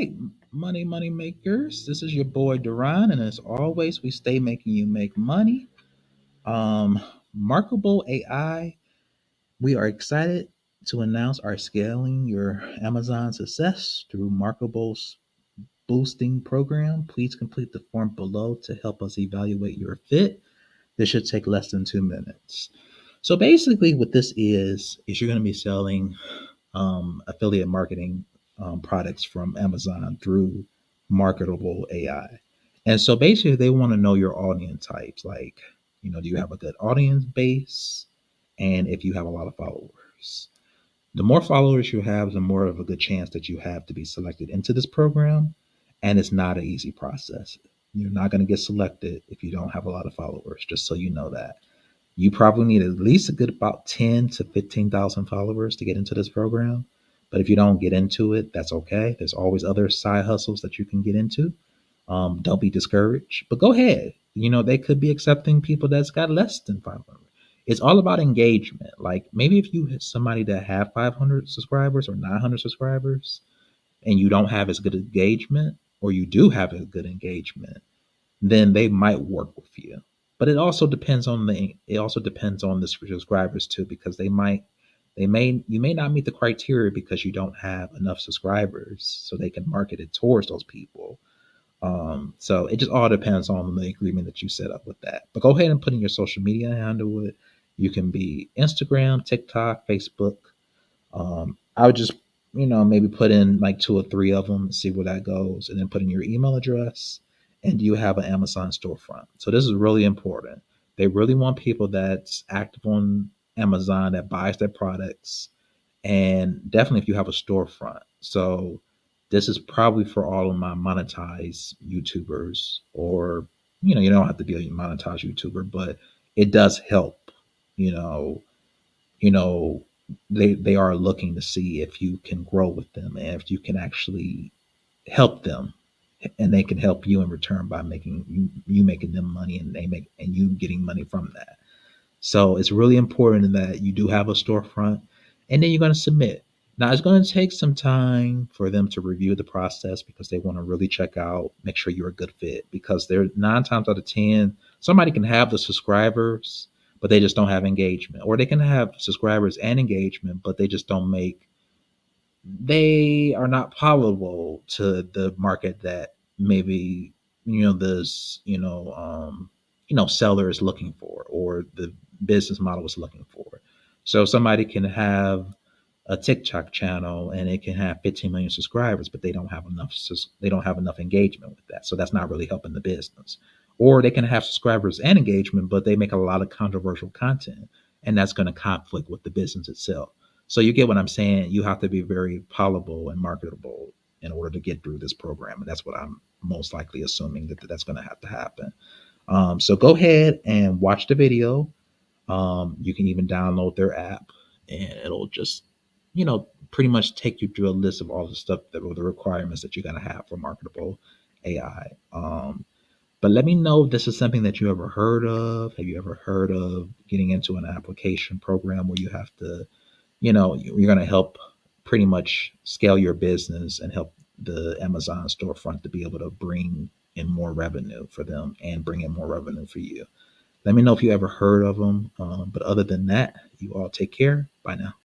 right, money makers. This is your boy Duran, and as always, we stay making you make money. Um, Markable AI. We are excited to announce our scaling your Amazon success through Markable's boosting program. Please complete the form below to help us evaluate your fit. This should take less than 2 minutes. So basically, what this is you're going to be selling affiliate marketing products from Amazon through Marketable AI. And so basically, they want to know your audience types. Like, do you have a good audience base? And if you have a lot of followers. The more followers you have, the more of a good chance that you have to be selected into this program. And it's not an easy process. You're not going to get selected if you don't have a lot of followers, just so you know that. You probably need at least a good about 10 to 15,000 followers to get into this program. But if you don't get into it, that's okay. There's always other side hustles that you can get into. Don't be discouraged, but go ahead. They could be accepting people that's got less than 500. It's all about engagement. Like maybe if you hit somebody that have 500 subscribers or 900 subscribers and you don't have as good engagement, or you do have a good engagement, then they might work with you. But it also depends on the subscribers too, because you may not meet the criteria because you don't have enough subscribers, so they can market it towards those people. So it just all depends on the agreement that you set up with that. But go ahead and put in your social media handle. It You can be Instagram, TikTok, Facebook. I would just, maybe put in like two or three of them, see where that goes, and then put in your email address. And you have an Amazon storefront. So this is really important. They really want people that's active on Amazon that buys their products, and definitely if you have a storefront. So this is probably for all of my monetized YouTubers, or you don't have to be a monetized YouTuber, but it does help. You know, you know they are looking to see if you can grow with them and if you can actually help them, and they can help you in return by making you making them money, and you getting money from that. So it's really important that you do have a storefront, and then you're going to submit. Now it's going to take some time for them to review the process because they want to really check out, make sure you're a good fit. Because they're 9 times out of 10, somebody can have the subscribers, but they just don't have engagement, or they can have subscribers and engagement, but they are not palatable to the market that maybe this seller is looking for, or the business model is looking for. So somebody can have a TikTok channel and it can have 15 million subscribers, but they don't have enough engagement with that. So that's not really helping the business. Or they can have subscribers and engagement, but they make a lot of controversial content, and that's going to conflict with the business itself. So you get what I'm saying. You have to be very palatable and marketable in order to get through this program, and that's what I'm most likely assuming that's going to have to happen. So go ahead and watch the video. You can even download their app, and it'll just, pretty much take you through a list of all the stuff the requirements that you're going to have for marketable AI. But let me know if this is something that you ever heard of. Have you ever heard of getting into an application program where you have to, you're going to help pretty much scale your business and help the Amazon storefront to be able to bring in more revenue for them and bring in more revenue for you? Let me know if you ever heard of them. But other than that, you all take care. Bye now.